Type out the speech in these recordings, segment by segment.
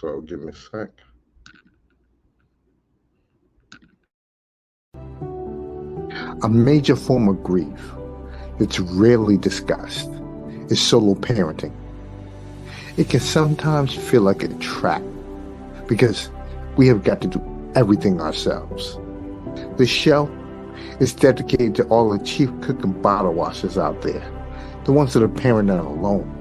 So give me a sec. A major form of grief that's rarely discussed is solo parenting. It can sometimes feel like a trap because we have got to do everything ourselves. This show is dedicated to all the chief cook and bottle washers out there, the ones that are parenting alone.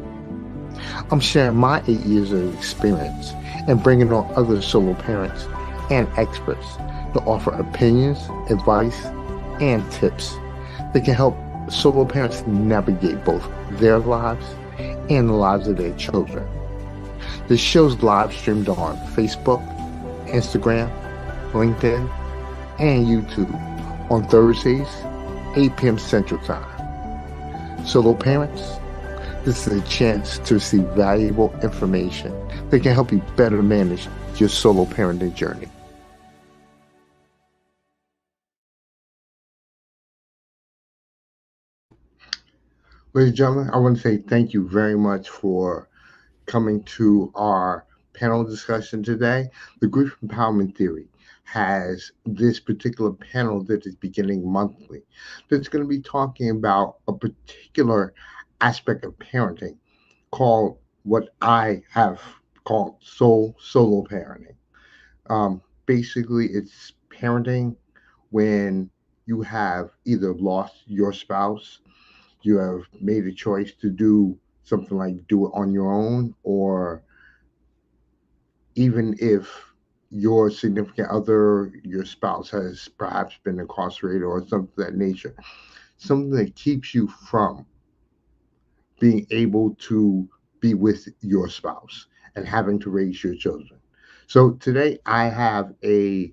I'm sharing my 8 years of experience and bringing on other solo parents and experts to offer opinions, advice, and tips that can help solo parents navigate both their lives and the lives of their children. The show's live streamed on Facebook, Instagram, LinkedIn, and YouTube on Thursdays, 8 p.m. Central Time. Solo parents, this is a chance to receive valuable information that can help you better manage your solo parenting journey. Ladies and gentlemen, I want to say thank you very much for coming to our panel discussion today. The Grief Empowerment Theory has this particular panel that is beginning monthly that's going to be talking about a particular aspect of parenting called what I have called solo parenting. Basically, it's parenting when you have either lost your spouse, you have made a choice to do something like do it on your own, or even if your significant other, your spouse, has perhaps been incarcerated or something of that nature, something that keeps you from being able to be with your spouse and having to raise your children. So today I have a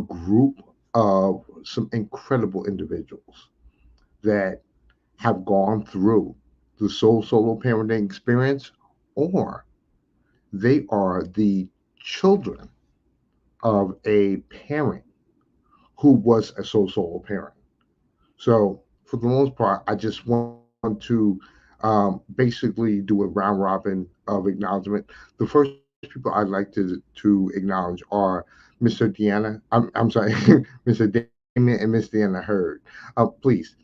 group of some incredible individuals that have gone through the solo parenting experience, or they are the children of a parent who was a solo parent. So, for the most part, I just want to basically do a round robin of acknowledgement. The first people I'd like to acknowledge are Mr. Deanna. I'm sorry, Mr. Damon and Miss Deanna Hurd. Please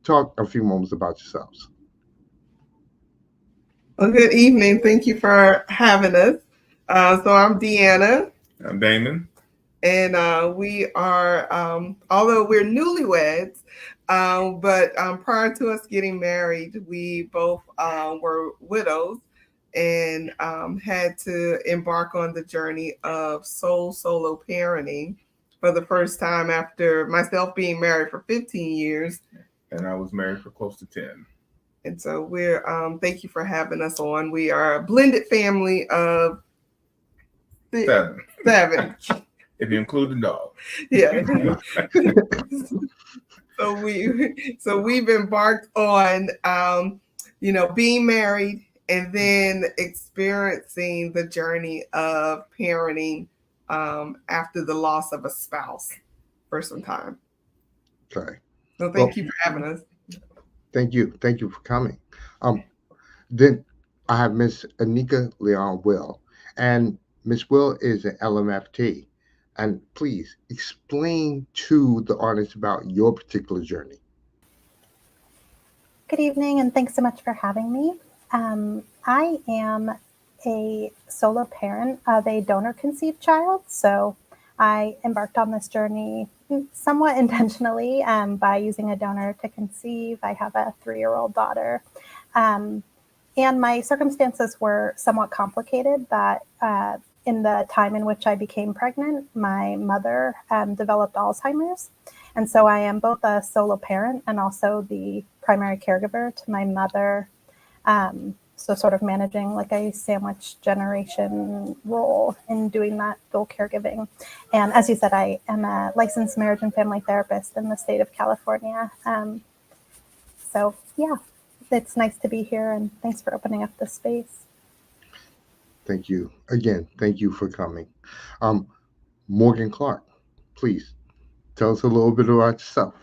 talk a few moments about yourselves. Well, good evening. Thank you for having us. So I'm Deanna. I'm Damon. And we are, although we're newlyweds, but prior to us getting married, we both were widows and had to embark on the journey of solo parenting for the first time after myself being married for 15 years. And I was married for close to 10. And so we're, thank you for having us on. We are a blended family of seven. If you include the dog. Yeah. So we've embarked on, being married and then experiencing the journey of parenting after the loss of a spouse for some time. Okay. So thank you for having us. Thank you for coming. Then I have Miss Anika Leon Will, and Miss Will is an LMFT. And please explain to the audience about your particular journey. Good evening, and thanks so much for having me. I am a solo parent of a donor-conceived child, so I embarked on this journey somewhat intentionally by using a donor to conceive. I have a 3-year-old daughter, and my circumstances were somewhat complicated. That in the time in which I became pregnant, my mother developed Alzheimer's. And so I am both a solo parent and also the primary caregiver to my mother. So sort of managing like a sandwich generation role in doing that dual caregiving. And as you said, I am a licensed marriage and family therapist in the state of California. So yeah, it's nice to be here, and thanks for opening up this space. Thank you. Again, thank you for coming. Morgan Clark, please tell us a little bit about yourself.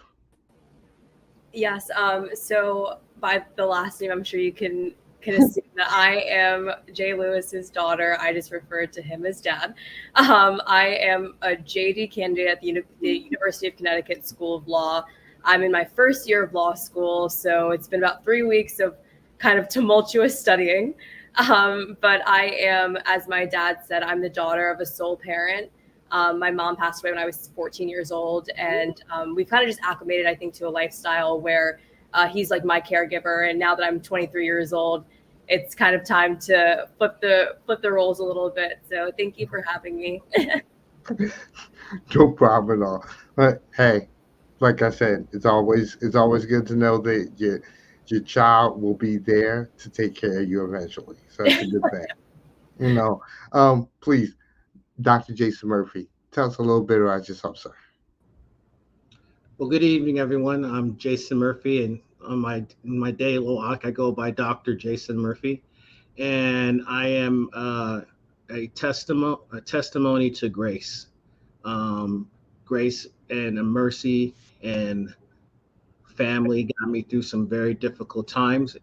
Yes. So by the last name, I'm sure you can can assume that I am Jay Lewis's daughter. I just refer to him as Dad. I am a JD candidate at the University of Connecticut School of Law. I'm in my first year of law school, so it's been about 3 weeks of kind of tumultuous studying. But I am, as my dad said, I'm the daughter of a sole parent. My mom passed away when I was 14 years old, and we've kind of just acclimated, I think, to a lifestyle where he's like my caregiver. And now that I'm 23 years old, it's kind of time to flip the roles a little bit. So thank you for having me. No problem at all. But hey, like I said, it's always good to know that your child will be there to take care of you eventually. So it's a good thing. Please, Dr. Jason Murphy, tell us a little bit about yourself, sir. Well, good evening, everyone. I'm Jason Murphy, and on my day walk, I go by Dr. Jason Murphy, and I am a testimony to grace, grace and mercy and family got me through some very difficult times,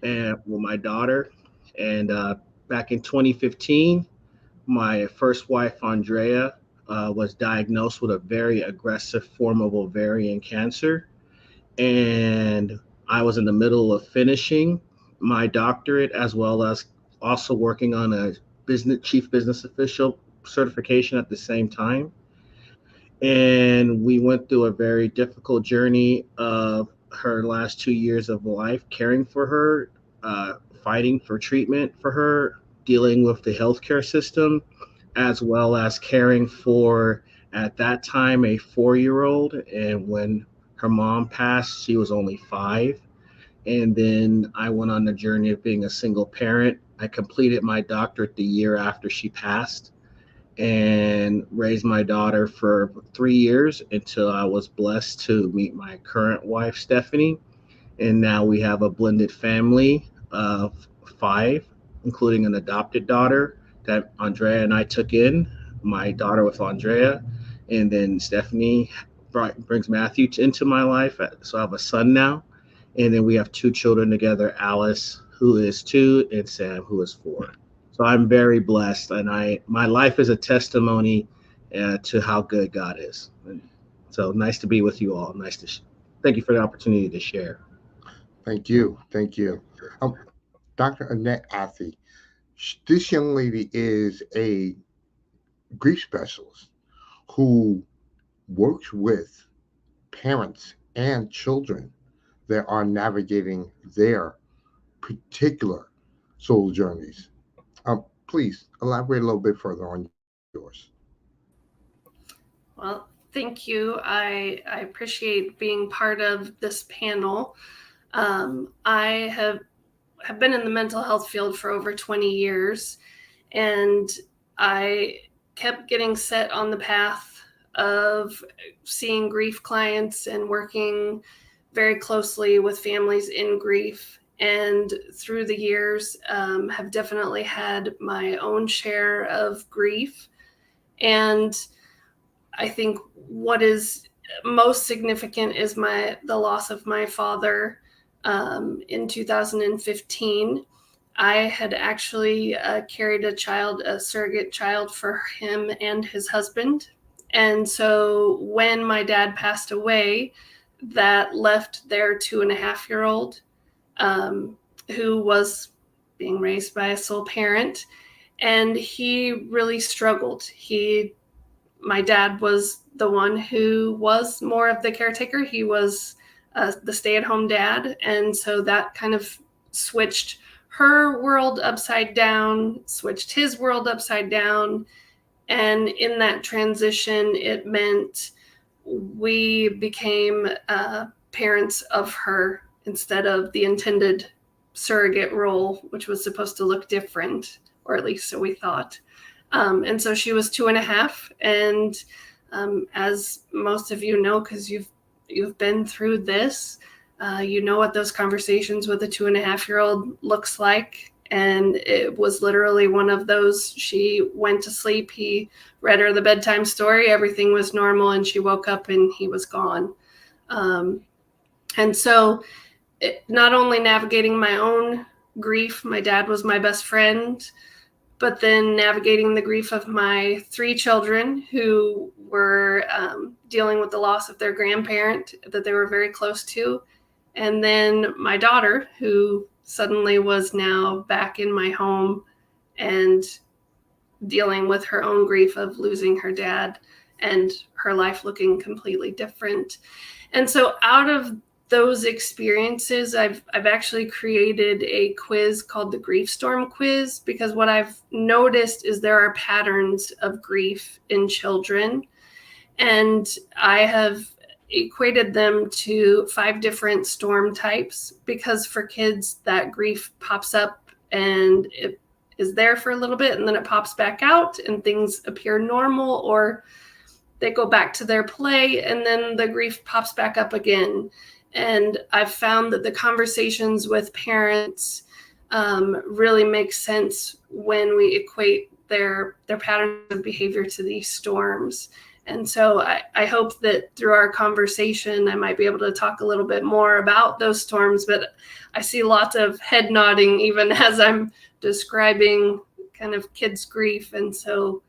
and with my daughter, and back in 2015, my first wife, Andrea, was diagnosed with a very aggressive form of ovarian cancer. And I was in the middle of finishing my doctorate, as well as also working on a chief business official certification at the same time. And we went through a very difficult journey of her last 2 years of life, caring for her, fighting for treatment for her, dealing with the healthcare system, as well as caring for, at that time, a 4-year-old. And when her mom passed, she was only 5. And then I went on the journey of being a single parent. I completed my doctorate the year after she passed and raised my daughter for 3 years until I was blessed to meet my current wife, Stephanie. And now we have a blended family of 5, including an adopted daughter that Andrea and I took in, my daughter with Andrea, and then Stephanie brings Matthew into my life. So I have a son now, and then we have 2 children together, Alice, who is 2, and Sam, who is 4. So I'm very blessed, and my life is a testimony to how good God is. And so nice to be with you all. Thank you for the opportunity to share. Thank you. Dr. Annette Athy, this young lady is a grief specialist who works with parents and children that are navigating their particular soul journeys. Please elaborate a little bit further on yours. Well, thank you. I appreciate being part of this panel. I have been in the mental health field for over 20 years, and I kept getting set on the path of seeing grief clients and working very closely with families in grief. And through the years, have definitely had my own share of grief. And I think what is most significant is the loss of my father in 2015. I had actually carried a surrogate child for him and his husband. And so when my dad passed away, that left their 2.5-year-old, who was being raised by a sole parent. And he really struggled. My dad was the one who was more of the caretaker. He was the stay-at-home dad. And so that kind of switched her world upside down, switched his world upside down. And in that transition, it meant we became parents of her instead of the intended surrogate role, which was supposed to look different, or at least so we thought. And so she was 2.5. And as most of you know, because you've been through this, you know what those conversations with a 2.5-year-old looks like. And it was literally one of those. She went to sleep. He read her the bedtime story. Everything was normal. And she woke up and he was gone. And so not only navigating my own grief. My dad was my best friend, but then navigating the grief of my 3 children who were dealing with the loss of their grandparent that they were very close to. And then my daughter, who suddenly was now back in my home and dealing with her own grief of losing her dad and her life looking completely different. And so out of those experiences, I've actually created a quiz called the Grief Storm Quiz, because what I've noticed is there are patterns of grief in children. And I have equated them to 5 different storm types, because for kids that grief pops up and it is there for a little bit and then it pops back out and things appear normal, or they go back to their play and then the grief pops back up again. And I've found that the conversations with parents really make sense when we equate their patterns of behavior to these storms. And so I hope that through our conversation, I might be able to talk a little bit more about those storms, but I see lots of head nodding even as I'm describing kind of kids' grief. And so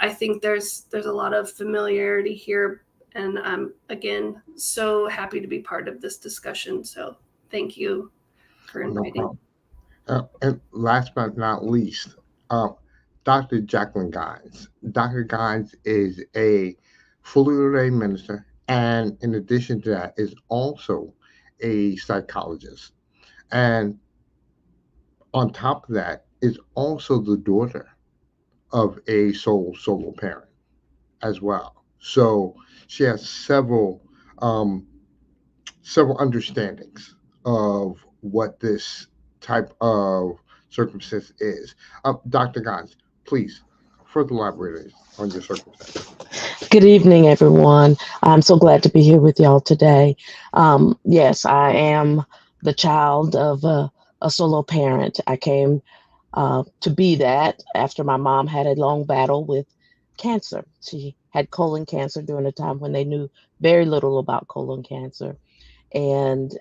I think there's a lot of familiarity here. And I'm, again, so happy to be part of this discussion. So thank you for inviting. No problem. And last but not least, Dr. Jacqueline Guines. Dr. Guines is a fully ordained minister, and in addition to that, is also a psychologist. And on top of that, is also the daughter of a solo parent as well. So she has several understandings of what this type of circumstance is. Dr. Gans, please further elaborate on your circumstance. Good evening, everyone. I'm so glad to be here with y'all today. Yes, I am the child of a solo parent. I came to be that after my mom had a long battle with cancer. She had colon cancer during a time when they knew very little about colon cancer. And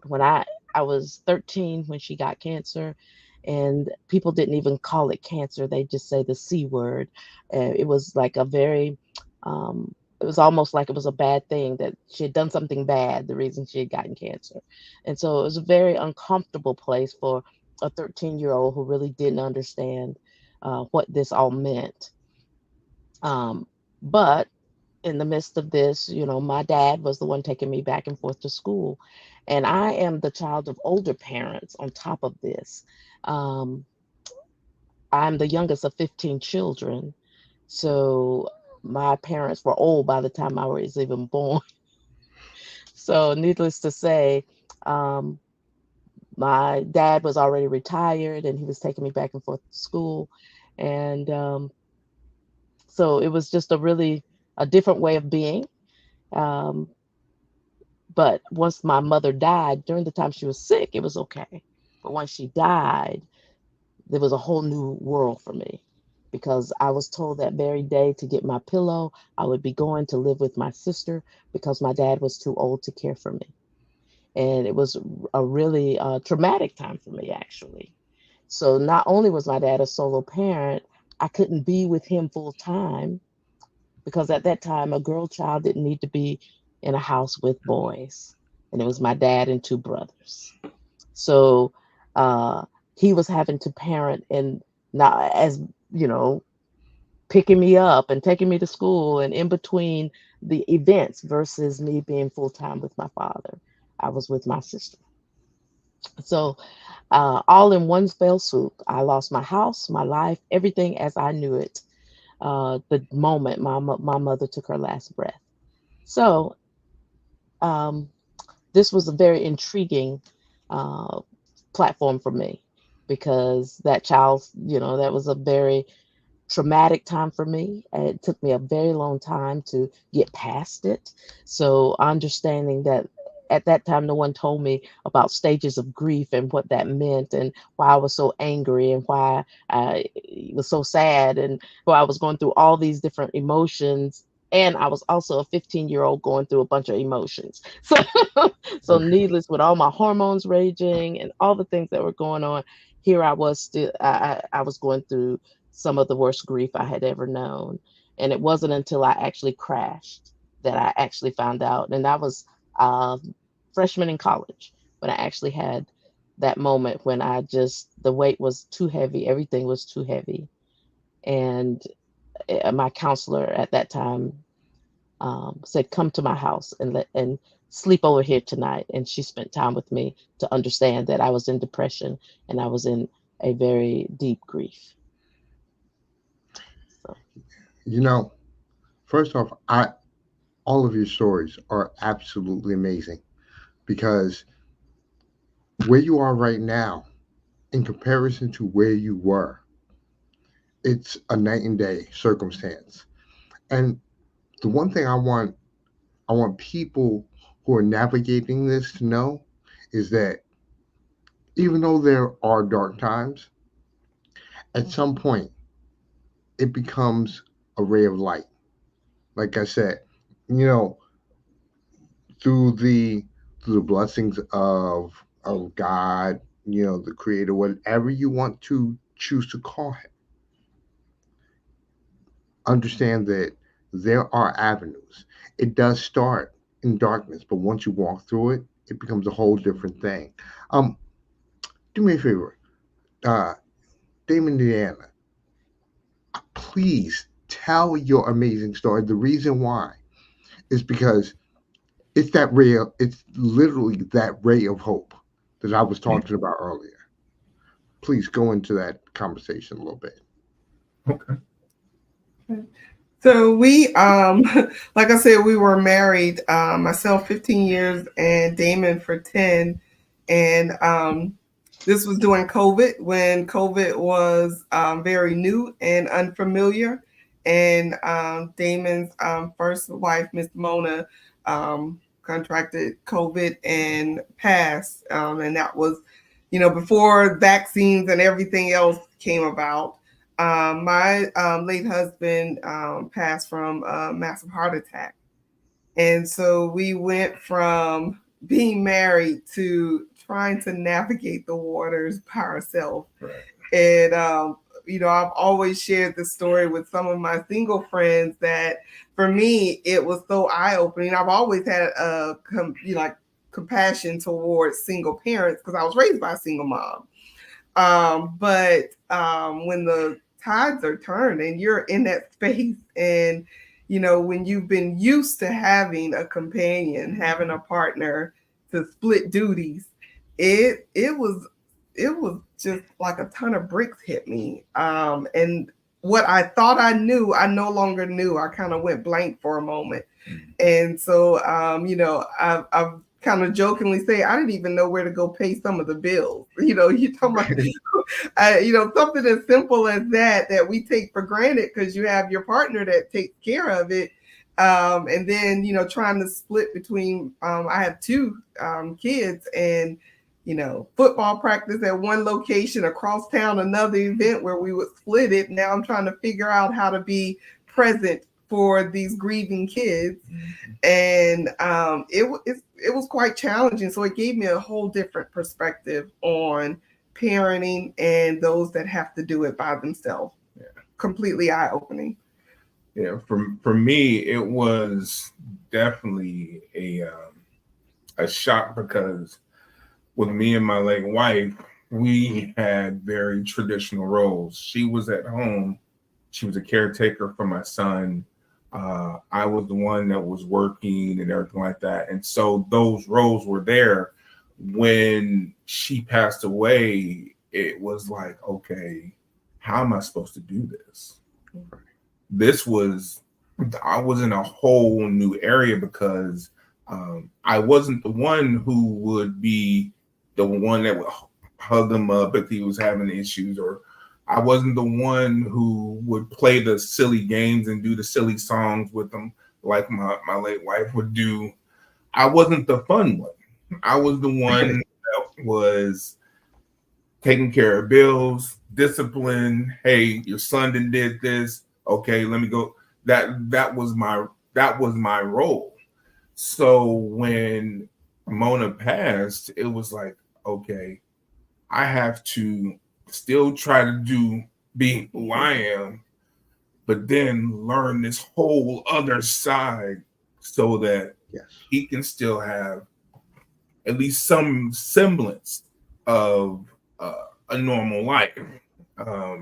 when I was 13 when she got cancer, and people didn't even call it cancer. They just say the C word. It was like a very, it was almost like it was a bad thing that she had done something bad, the reason she had gotten cancer. And so it was a very uncomfortable place for a 13-year-old who really didn't understand what this all meant. But in the midst of this, you know, my dad was the one taking me back and forth to school. And I am the child of older parents on top of this. I'm the youngest of 15 children. So my parents were old by the time I was even born. So needless to say, my dad was already retired and he was taking me back and forth to school. And so it was just a different way of being. But once my mother died, during the time she was sick, it was okay. But once she died, there was a whole new world for me, because I was told that very day to get my pillow, I would be going to live with my sister because my dad was too old to care for me. And it was a really traumatic time for me, actually. So not only was my dad a solo parent, I couldn't be with him full time, because at that time, a girl child didn't need to be in a house with boys. And it was my dad and 2 brothers. So he was having to parent, and not as, you know, picking me up and taking me to school and in between the events versus me being full time with my father. I was with my sister. So all in one fell swoop, I lost my house, my life, everything as I knew it. The moment my mother took her last breath. So this was a very intriguing platform for me, because that child, you know, that was a very traumatic time for me. It took me a very long time to get past it. So understanding that at that time, no one told me about stages of grief and what that meant, and why I was so angry, and why I was so sad, and why I was going through all these different emotions And I was also a 15-year-old going through a bunch of emotions. So, so Okay. needless, with all my hormones raging and all the things that were going on, here I was still, I was going through some of the worst grief I had ever known. And it wasn't until I actually crashed that I actually found out. And that was freshman in college when I actually had that moment when the weight was too heavy, everything was too heavy. And my counselor at that time said, "Come to my house and sleep over here tonight." And she spent time with me to understand that I was in depression and I was in a very deep grief. So, You know, first off, all of your stories are absolutely amazing because where you are right now, in comparison to where you were, it's a night and day circumstance. And the one thing I want people who are navigating this to know is that even though there are dark times, at some point it becomes a ray of light. Like I said, you know, through the through the blessings of God, you know, the creator, whatever you want to choose to call him, understand that there are avenues. It does start in darkness, but once you walk through it, it becomes a whole different thing. Um, do me a favor, uh, Damon Deanna, please tell your amazing story. The reason why is because it's literally that ray of hope that I was talking about earlier. Please go into that conversation a little bit. Okay. So we, like I said, we were married, myself 15 years and Damon for 10. And this was during COVID, when COVID was very new and unfamiliar. And Damon's first wife, Miss Mona, contracted COVID and passed. And that was, before vaccines and everything else came about. My late husband passed from a massive heart attack. And so we went from being married to trying to navigate the waters by ourselves. Right. And, I've always shared this story with some of my single friends that for me, it was so eye opening. I've always had compassion towards single parents because I was raised by a single mom. But when the tides are turned and you're in that space and, when you've been used to having a companion, having a partner to split duties, it was just like a ton of bricks hit me. And what I thought I knew, I no longer knew. I kind of went blank for a moment. And so, I've kind of jokingly say I didn't even know where to go pay some of the bills. You talking about, something as simple as that we take for granted because you have your partner that takes care of it. And then, trying to split between, I have two kids and, football practice at one location, across town, another event where we would split it. Now I'm trying to figure out how to be present for these grieving kids. And it was quite challenging. So it gave me a whole different perspective on parenting and those that have to do it by themselves. Yeah. Completely eye-opening. Yeah, for me, it was definitely a shock because with me and my late wife, we had very traditional roles. She was at home. She was a caretaker for my son. I was the one that was working and everything like that. And so those roles were there. When she passed away, it was like, okay, how am I supposed to do this? I was in a whole new area because I wasn't the one who would be the one that would hug him up if he was having issues, or I wasn't the one who would play the silly games and do the silly songs with him like my late wife would do. I wasn't the fun one. I was the one that was taking care of bills, discipline. Hey, your son did this. Okay, let me go. That was my that was my role. So when Mona passed, it was like, okay, I have to still try to be who I am, but then learn this whole other side so that Yes. he can still have at least some semblance of a normal life.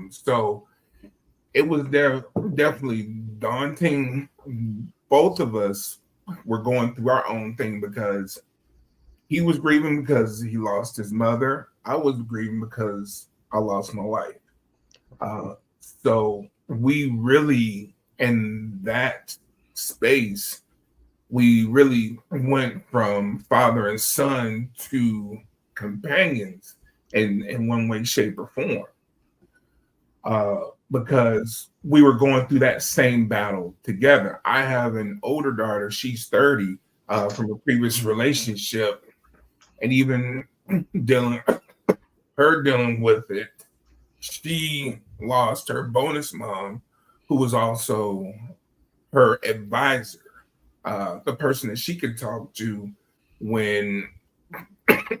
So it was definitely daunting. Both of us were going through our own thing because he was grieving because he lost his mother. I was grieving because I lost my wife. So we really, in that space, we really went from father and son to companions in one way, shape, or form. Because we were going through that same battle together. I have an older daughter, she's 30, from a previous relationship, and even dealing with it, she lost her bonus mom, who was also her advisor, the person that she could talk to when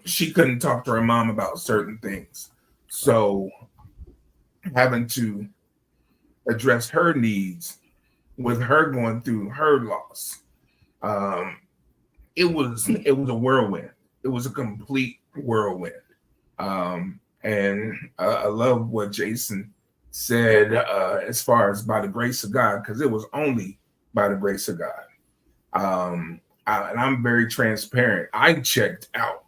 she couldn't talk to her mom about certain things. So having to address her needs with her going through her loss, it was a whirlwind. It was a complete whirlwind. And I love what Jason said as far as by the grace of God, because it was only by the grace of God. And I'm very transparent. I checked out.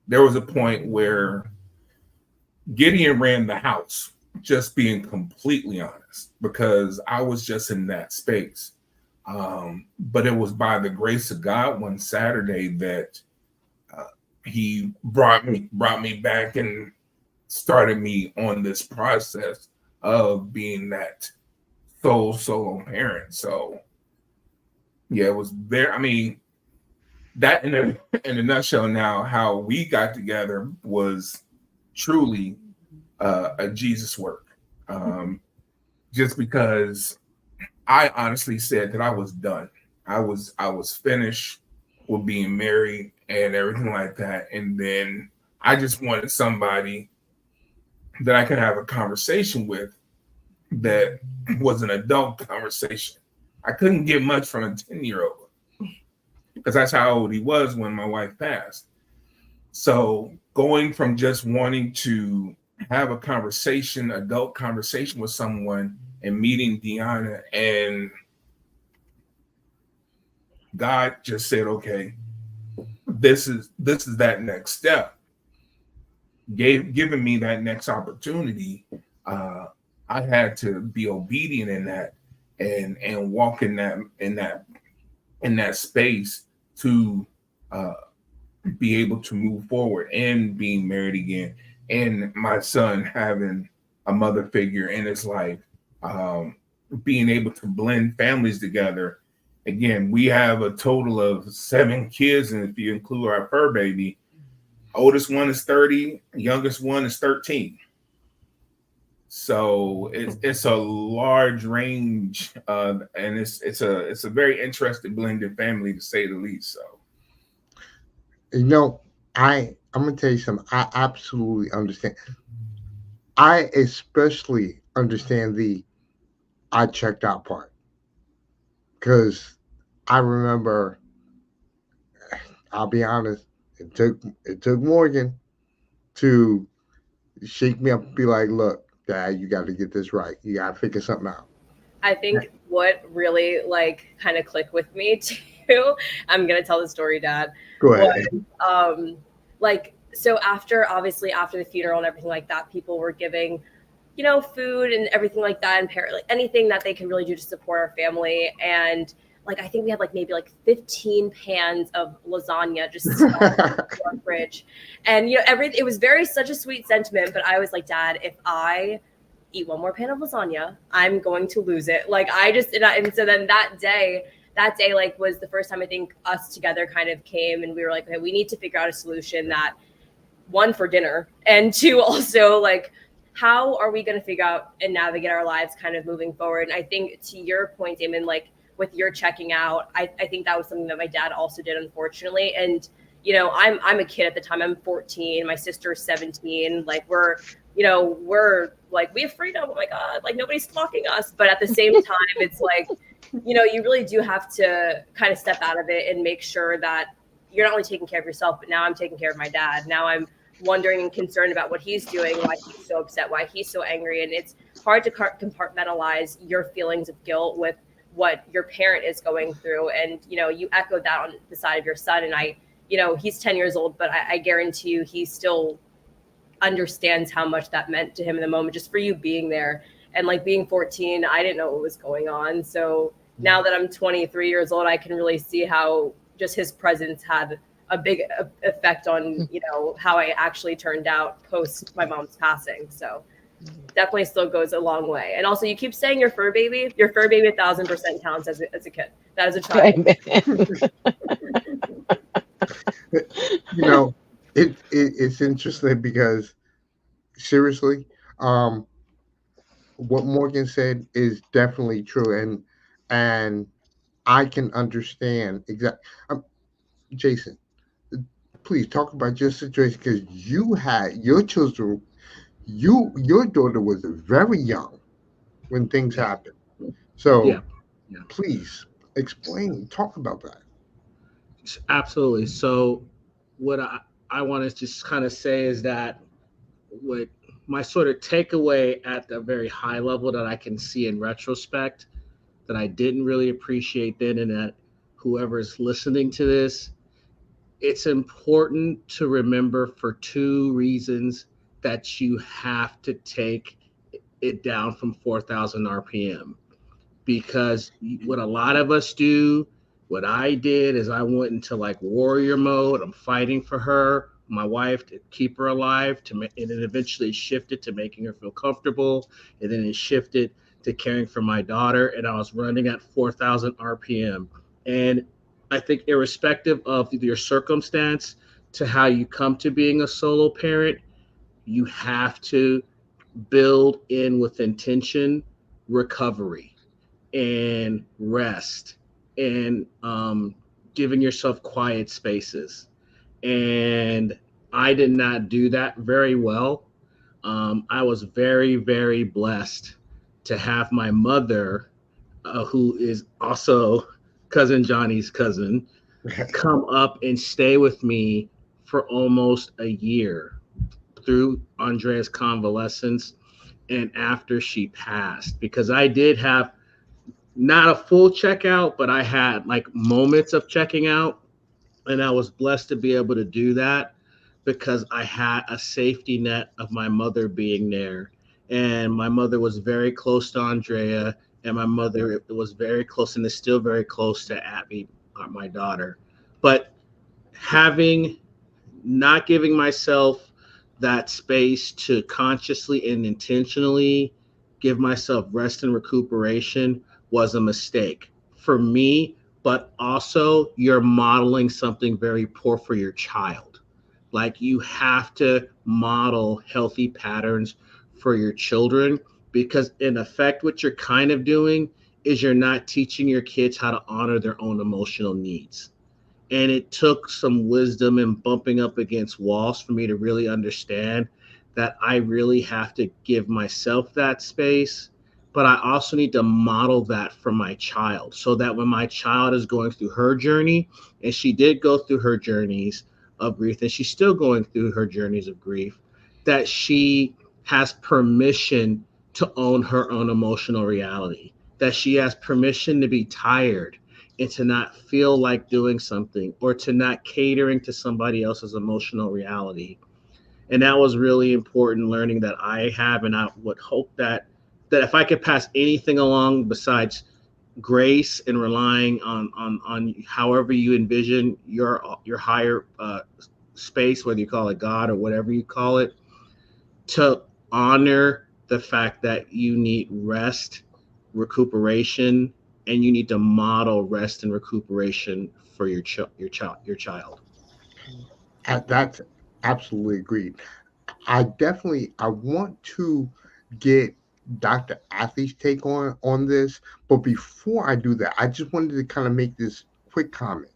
There was a point where Gideon ran the house, just being completely honest, because I was just in that space. But it was by the grace of God one Saturday that he brought me back and started me on this process of being that solo parent. So yeah, it was there. I mean, that in a nutshell now, how we got together was truly a Jesus work. Just because I honestly said that I was done. I was finished with being married and everything like that. And then I just wanted somebody that I could have a conversation with that was an adult conversation. I couldn't get much from a 10-year-old because that's how old he was when my wife passed. So going from just wanting to have a conversation, adult conversation with someone, and meeting Deanna, and God just said, okay, this is that next step. Giving me that next opportunity. I had to be obedient in that and walk in that space to be able to move forward and being married again, and my son having a mother figure in his life, being able to blend families together. Again, we have a total of 7 kids, and if you include our fur baby, oldest one is 30, youngest one is 13. So it's a large range, and it's a very interesting blended family, to say the least. So You know, I'm gonna tell you something. I absolutely understand. I especially understand the I checked out part, because I remember, I'll be honest, it took Morgan to shake me up and be like, look, Dad, you got to get this right. You got to figure something out. I think what really kind of clicked with me too, I'm gonna tell the story, Dad. Go ahead. So after the funeral and everything like that, people were giving, food and everything like that, and anything that they can really do to support our family. And I think we had maybe 15 pans of lasagna just in our fridge, and it was such a sweet sentiment. But I was like, Dad, if I eat one more pan of lasagna, I'm going to lose it. And so then that day was the first time I think us together kind of came, and we were like, okay, we need to figure out a solution that, one, for dinner, and two, also how are we going to figure out and navigate our lives kind of moving forward. And I think to your point, Damon, with your checking out. I think that was something that my dad also did, unfortunately. And, you know, I'm a kid at the time. I'm 14. My sister's 17. Like we're like, we have freedom. Oh my God, like nobody's stalking us. But at the same time, it's like, you know, you really do have to kind of step out of it and make sure that you're not only taking care of yourself, but now I'm taking care of my dad. Now I'm wondering and concerned about what he's doing, why he's so upset, why he's so angry. And it's hard to compartmentalize your feelings of guilt with what your parent is going through. And, you know, you echoed that on the side of your son. And you know, he's 10 years old, but I guarantee you he still understands how much that meant to him in the moment, just for you being there. And like being 14, I didn't know what was going on. So now that I'm 23 years old, I can really see how just his presence had a big effect on, you know, how I actually turned out post my mom's passing. So definitely still goes a long way. And also, you keep saying your fur baby 1,000% counts as a kid. That is a child. You know, it's interesting because seriously, what Morgan said is definitely true, and I can understand exactly. Jason, please talk about your situation because you had your children. Your daughter was very young when things Yeah. happened. So Yeah. please explain, talk about that. Absolutely. So what I want to just kind of say is that what my sort of takeaway at the very high level that I can see in retrospect that I didn't really appreciate then, and that whoever's listening to this, it's important to remember for two reasons that you have to take it down from 4,000 RPM. Because what a lot of us do, what I did is I went into like warrior mode. I'm fighting for her, my wife, to keep her alive, and then eventually shifted to making her feel comfortable, and then it shifted to caring for my daughter, and I was running at 4,000 RPM. And I think irrespective of your circumstance to how you come to being a solo parent, you have to build in with intention recovery and rest and giving yourself quiet spaces. And I did not do that very well. I was very, very blessed to have my mother, who is also cousin Johnny's cousin, come up and stay with me for almost a year through Andrea's convalescence and after she passed, because I did have not a full checkout, but I had like moments of checking out. And I was blessed to be able to do that because I had a safety net of my mother being there. And my mother was very close to Andrea, and my mother was very close and is still very close to Abby, my daughter. But having not giving myself that space to consciously and intentionally give myself rest and recuperation was a mistake for me, but also you're modeling something very poor for your child. Like you have to model healthy patterns for your children, because in effect what you're kind of doing is you're not teaching your kids how to honor their own emotional needs. And it took some wisdom and bumping up against walls for me to really understand that I really have to give myself that space, but I also need to model that for my child so that when my child is going through her journey, and she did go through her journeys of grief, and she's still going through her journeys of grief, that she has permission to own her own emotional reality, that she has permission to be tired and to not feel like doing something or to not catering to somebody else's emotional reality. And that was really important learning that I have, and I would hope that if I could pass anything along besides grace and relying on however you envision your higher space, whether you call it God or whatever you call it, to honor the fact that you need rest, recuperation, and you need to model rest and recuperation for your child. That's absolutely agreed. I want to get Dr. Athy's take on this. But before I do that, I just wanted to kind of make this quick comment.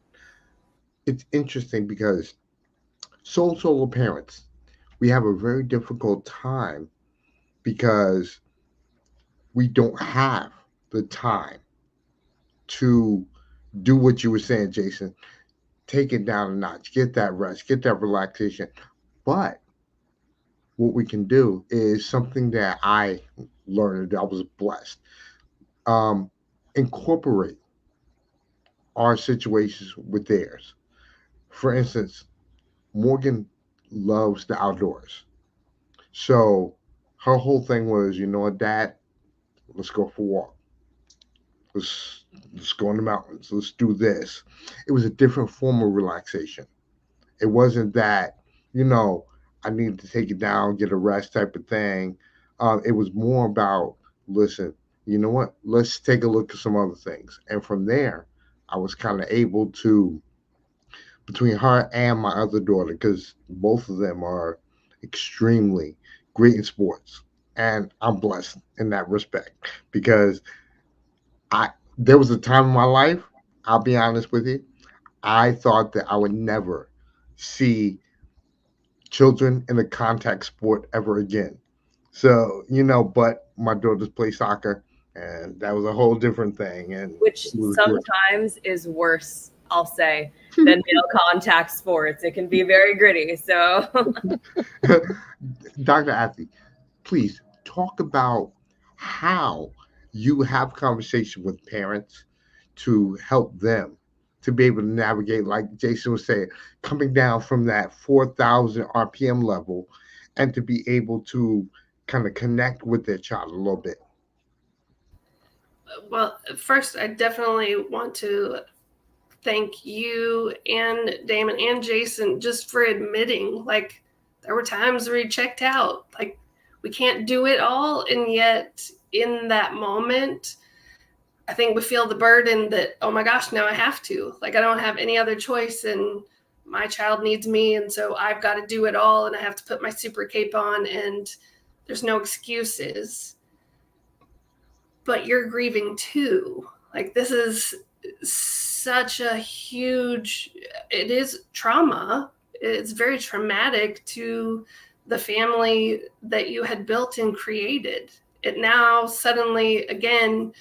It's interesting because solo parents, we have a very difficult time because we don't have the time to do what you were saying, Jason. Take it down a notch, get that rest, get that relaxation. But what we can do is something that I learned, I was blessed. Um, Incorporate our situations with theirs. For instance, Morgan loves the outdoors. So her whole thing was, you know what, Dad, let's go for a walk. Let's let's go in the mountains. Let's do this. It was a different form of relaxation. It wasn't that, you know, I needed to take it down, get a rest type of thing. It was more about, listen, you know what? Let's take a look at some other things. And from there, I was kind of able to, between her and my other daughter, because both of them are extremely great in sports. And I'm blessed in that respect because I there was a time in my life, I'll be honest with you, I thought that I would never see children in a contact sport ever again. So, but my daughters play soccer and that was a whole different thing. And which it was great. sometimes is worse, I'll say, than male contact sports. It can be very gritty. So Dr. Athley, please talk about how you have conversation with parents to help them to be able to navigate, like Jason was saying, coming down from that 4,000 RPM level and to be able to kind of connect with their child a little bit. Well, first, I definitely want to thank you and Damon and Jason just for admitting, like, there were times where you checked out. Like, we can't do it all. And yet, in that moment, I think we feel the burden that, oh my gosh, now I have to. Like, I don't have any other choice, and my child needs me, and so I've got to do it all, and I have to put my super cape on, and there's no excuses. But you're grieving too. Like, this is such a huge, it is trauma. It's very traumatic to the family that you had built and created. It now suddenly, again,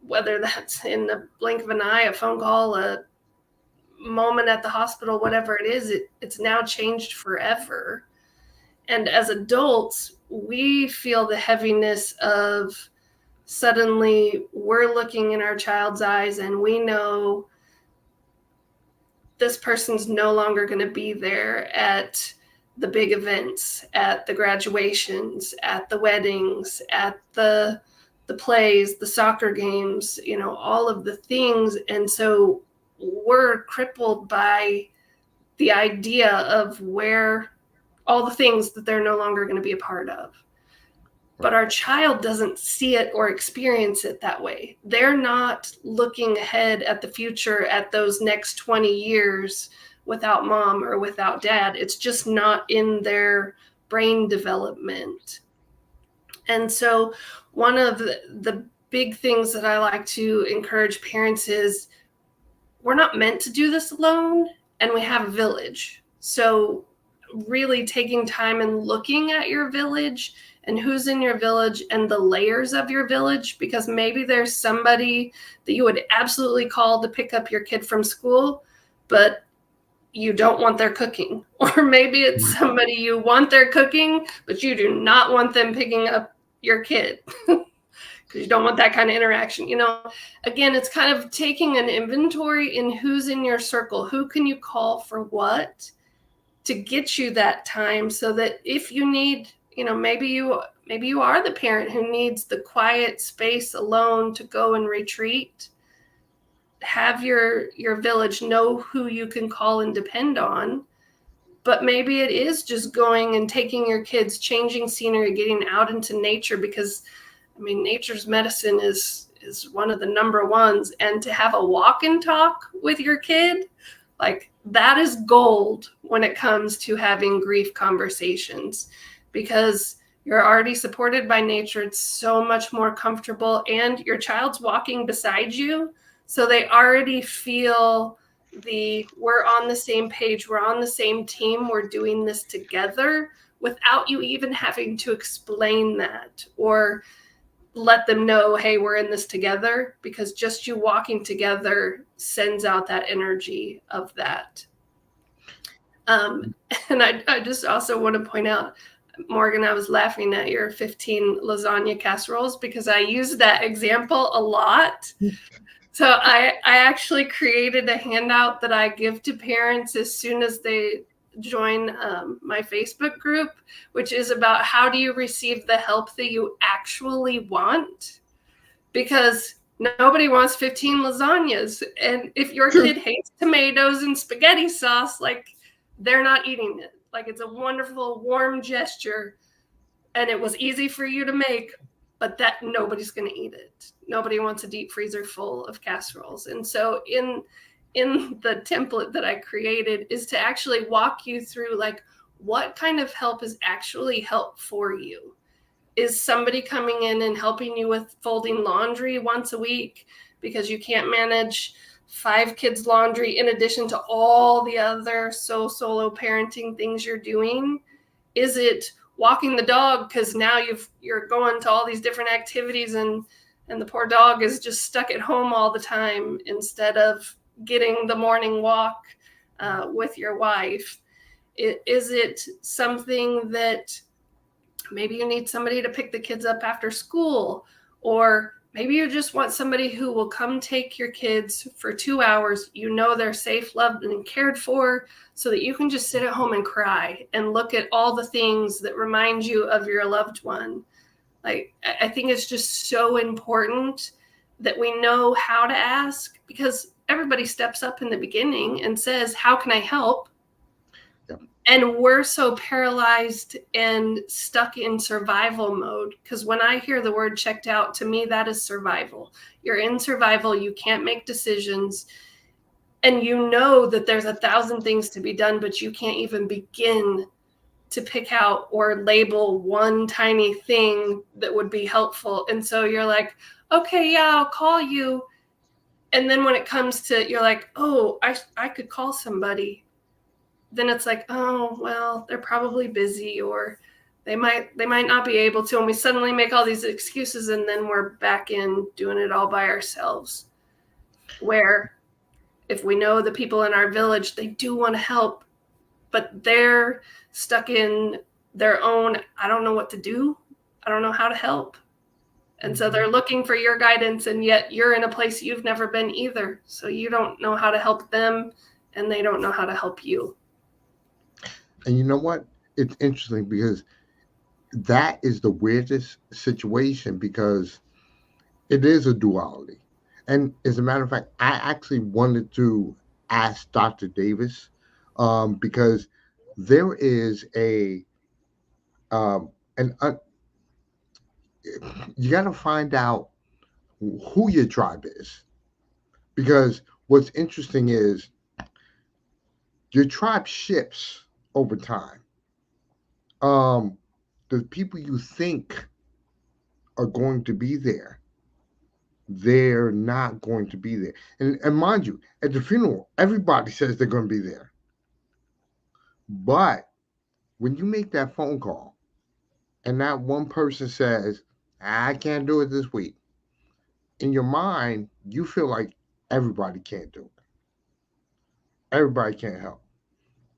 whether that's in the blink of an eye, a phone call, a moment at the hospital, whatever it is, it's now changed forever. And as adults, we feel the heaviness of suddenly we're looking in our child's eyes and we know this person's no longer going to be there at the big events, at the graduations, at the weddings, at the plays, the soccer games, all of the things. And so we're crippled by the idea of where all the things that they're no longer going to be a part of. But our child doesn't see it or experience it that way. They're not looking ahead at the future, at those next 20 years without mom or without dad. It's just not in their brain development. And so one of the big things that I like to encourage parents is we're not meant to do this alone, and we have a village. So really taking time and looking at your village and who's in your village and the layers of your village, because maybe there's somebody that you would absolutely call to pick up your kid from school, but you don't want their cooking. Or maybe it's somebody you want their cooking, but you do not want them picking up your kid because you don't want that kind of interaction. Again, it's kind of taking an inventory in who's in your circle, who can you call for what to get you that time, so that if you need, maybe you are the parent who needs the quiet space alone to go and retreat. Have your village know who you can call and depend on. But maybe it is just going and taking your kids, changing scenery, getting out into nature, because nature's medicine is one of the number ones. And to have a walk and talk with your kid, like, that is gold when it comes to having grief conversations, because You're already supported by nature. It's so much more comfortable, and your child's walking beside you, so they already feel we're on the same page, we're on the same team, we're doing this together, without you even having to explain that or let them know, hey, we're in this together, because just you walking together sends out that energy of that. And I just also want to point out, Morgan, I was laughing at your 15 lasagna casseroles because I use that example a lot. So I actually created a handout that I give to parents as soon as they join my Facebook group, which is about how do you receive the help that you actually want? Because nobody wants 15 lasagnas. And if your kid hates tomatoes and spaghetti sauce, like, they're not eating it. Like, it's a wonderful, warm gesture, and it was easy for you to make, but that nobody's going to eat it. Nobody wants a deep freezer full of casseroles. And so in the template that I created is to actually walk you through, like, what kind of help is actually help for you. Is somebody coming in and helping you with folding laundry once a week because you can't manage 5 kids' laundry in addition to all the other solo parenting things you're doing? Is it walking the dog because now you're going to all these different activities and the poor dog is just stuck at home all the time instead of getting the morning walk with your wife? Is it something that maybe you need somebody to pick the kids up after school, or maybe you just want somebody who will come take your kids for 2 hours. You know they're safe, loved, and cared for, so that you can just sit at home and cry and look at all the things that remind you of your loved one. Like, I think it's just so important that we know how to ask, because everybody steps up in the beginning and says, how can I help? And we're so paralyzed and stuck in survival mode, because when I hear the word checked out, to me, that is survival. You're in survival. You can't make decisions. And you know that there's 1,000 things to be done, but you can't even begin to pick out or label one tiny thing that would be helpful. And so you're like, okay, yeah, I'll call you. And then when it comes to, you're like, oh, I could call somebody. Then it's like, oh, well, they're probably busy, or they might not be able to. And we suddenly make all these excuses, and then we're back in doing it all by ourselves. Where if we know the people in our village, they do want to help, but they're stuck in their own, I don't know what to do. I don't know how to help. And so they're looking for your guidance, and yet you're in a place you've never been either. So you don't know how to help them, and they don't know how to help you. And you know what? It's interesting because that is the weirdest situation, because it is a duality. And as a matter of fact, I actually wanted to ask Dr. Davis, because there is you got to find out who your tribe is. Because what's interesting is your tribe shifts over time. The people you think are going to be there, they're not going to be there. And mind you, at the funeral, everybody says they're going to be there. But when you make that phone call and that one person says, I can't do it this week, in your mind, you feel like everybody can't do it. Everybody can't help,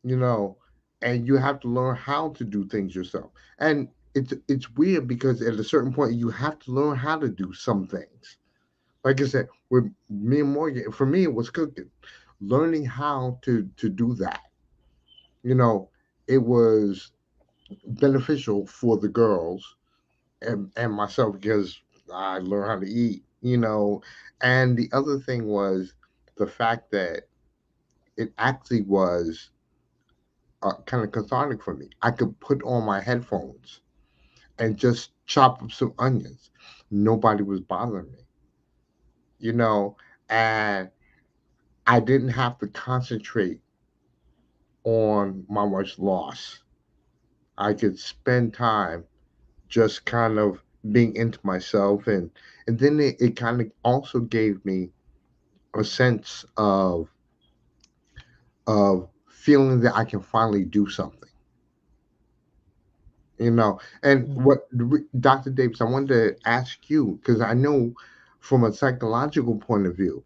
you know, and you have to learn how to do things yourself. And it's weird because at a certain point, you have to learn how to do some things. Like I said, with me and Morgan, for me, it was cooking. Learning how to do that. You know, it was beneficial for the girls and myself because I learned how to eat, you know. And the other thing was the fact that it actually was kind of cathartic for me. I could put on my headphones and just chop up some onions. Nobody was bothering me, you know, and I didn't have to concentrate on my wife's loss. I could spend time just kind of being into myself, and then it kind of also gave me a sense of feeling that I can finally do something, you know. And Mhm. what Dr. Davis, I wanted to ask you, because I know from a psychological point of view,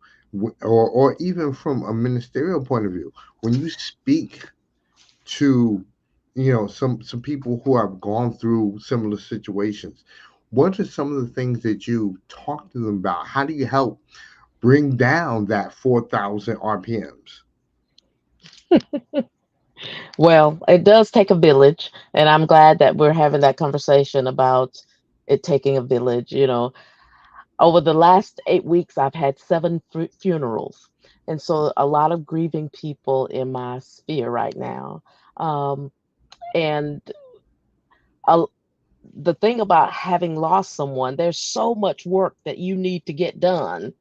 or even from a ministerial point of view, when you speak to, some people who have gone through similar situations, what are some of the things that you talk to them about? How do you help bring down that 4,000 RPMs? Well, it does take a village, and I'm glad that we're having that conversation about it taking a village. Over the last 8 weeks, I've had seven funerals, and so a lot of grieving people in my sphere right now. Um, and a, the thing about having lost someone, there's so much work that you need to get done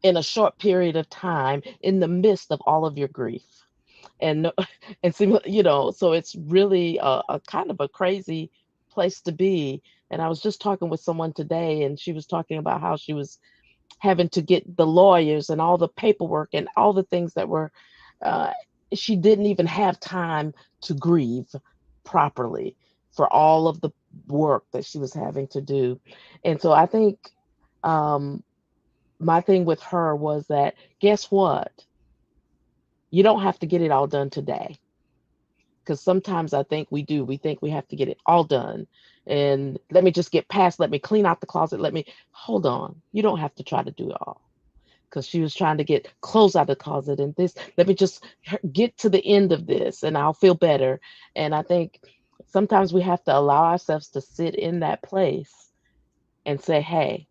in a short period of time in the midst of all of your grief. And and see, so it's really a kind of a crazy place to be. And I was just talking with someone today, and she was talking about how she was having to get the lawyers and all the paperwork and all the things that were uh, she didn't even have time to grieve properly for all of the work that she was having to do. And so I think um, my thing with her was that, guess what, you don't have to get it all done today, because sometimes I think we think we have to get it all done, and let me just get past, let me clean out the closet, let me hold on, you don't have to try to do it all, because she was trying to get clothes out of the closet and this. Let me just get to the end of this and I'll feel better. And I think sometimes we have to allow ourselves to sit in that place and say, hey,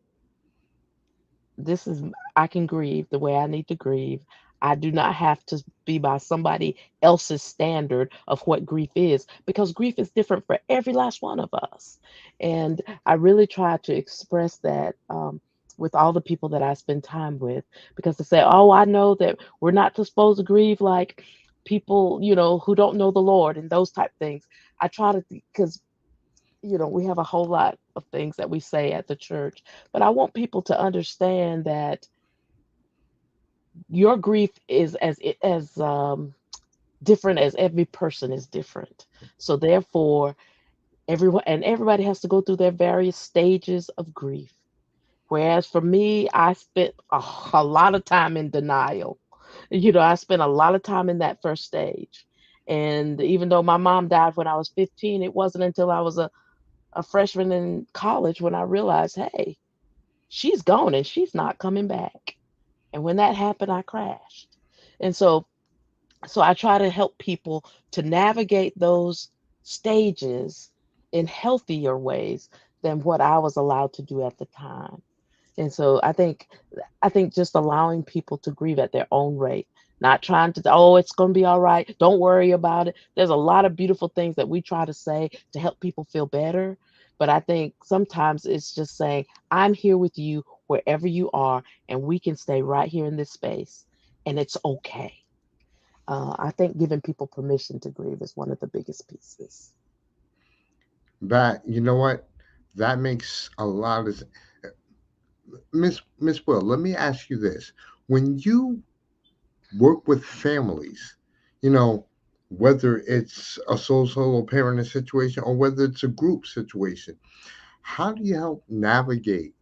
this is, I can grieve the way I need to grieve. I do not have to be by somebody else's standard of what grief is, because grief is different for every last one of us. And I really try to express that with all the people that I spend time with, because they say, oh, I know that we're not supposed to grieve like people, who don't know the Lord and those type things. I try to, because we have a whole lot of things that we say at the church, but I want people to understand that your grief is as different as every person is different. So therefore, everybody has to go through their various stages of grief. Whereas for me, I spent a lot of time in denial. I spent a lot of time in that first stage. And even though my mom died when I was 15, it wasn't until I was a freshman in college when I realized, hey, she's gone and she's not coming back. And when that happened, I crashed. And so I try to help people to navigate those stages in healthier ways than what I was allowed to do at the time. And so I think just allowing people to grieve at their own rate, not trying to, oh, it's going to be all right, don't worry about it. There's a lot of beautiful things that we try to say to help people feel better, but I think sometimes it's just saying, I'm here with you wherever you are, and we can stay right here in this space, and it's okay. I think giving people permission to grieve is one of the biggest pieces. That, you know what, that makes a lot of Miss Will, let me ask you this. When you work with families, you know, whether it's a solo parenting situation or whether it's a group situation, how do you help navigate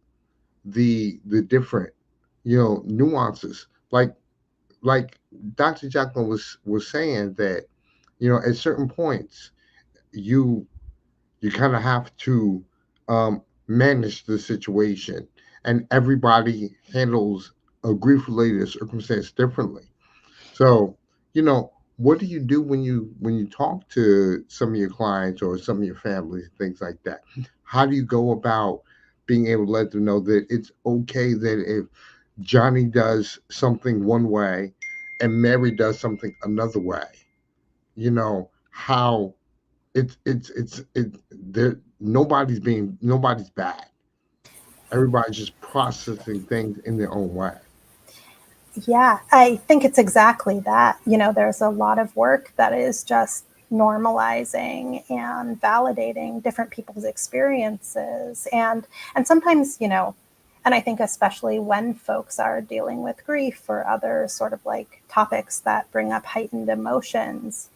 the different, nuances? Like Dr. Jacqueline was saying that, at certain points you you kind of have to manage the situation, and everybody handles a grief related circumstance differently. So, what do you do when you talk to some of your clients or some of your families, things like that? How do you go about being able to let them know that it's okay that if Johnny does something one way and Mary does something another way, how there, nobody's bad. Everybody's just processing things in their own way. Yeah, I think it's exactly that. There's a lot of work that is just normalizing and validating different people's experiences. And sometimes, you know, and I think especially when folks are dealing with grief or other sort of like topics that bring up heightened emotions,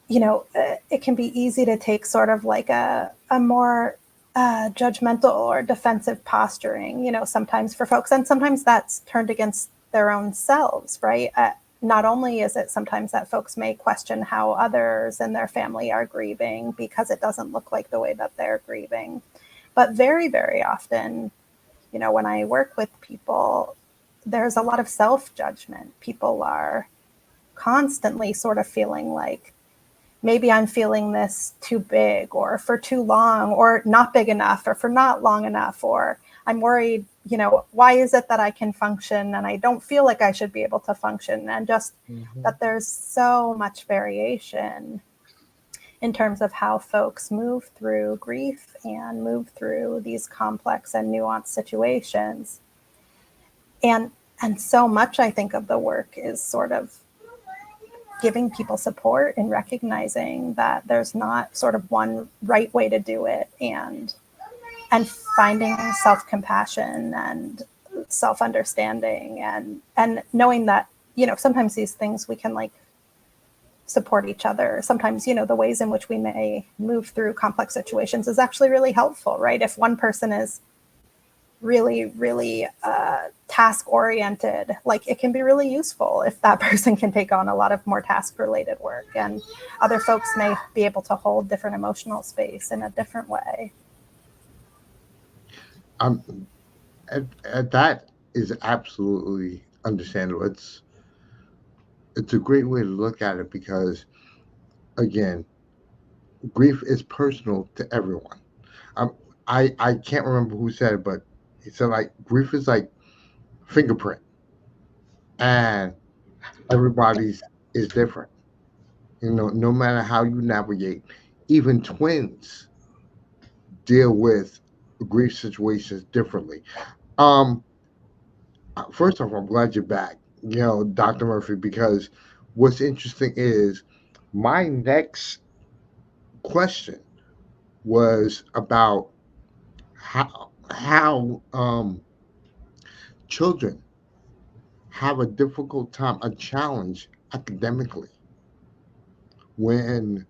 you know, it can be easy to take sort of like a more judgmental or defensive posturing, you know, sometimes for folks. And sometimes that's turned against their own selves, right? Not only is it sometimes that folks may question how others in their family are grieving because it doesn't look like the way that they're grieving, but very, very often, you know, when I work with people, there's a lot of self-judgment. People are constantly sort of feeling like, maybe I'm feeling this too big or for too long or not big enough or for not long enough, or I'm worried, you know, why is it that I can function and I don't feel like I should be able to function? And just that there's so much variation in terms of how folks move through grief and move through these complex and nuanced situations. And so much, I think, of the work is sort of giving people support and recognizing that there's not sort of one right way to do it, and finding self-compassion and self-understanding, and knowing that, you know, sometimes these things we can like support each other. Sometimes, you know, the ways in which we may move through complex situations is actually really helpful, right? If one person is really, really task oriented, like it can be really useful if that person can take on a lot of more task related work, and other folks may be able to hold different emotional space in a different way. That is absolutely understandable. It's a great way to look at it because, again, grief is personal to everyone. Um, I can't remember who said it, but he said like grief is like fingerprint, and everybody's is different. You know, no matter how you navigate, even twins deal with grief situations differently. Um, First off, I'm glad you're back, you know, Dr. Murphy, because what's interesting is my next question was about how children have a difficult time, a challenge academically when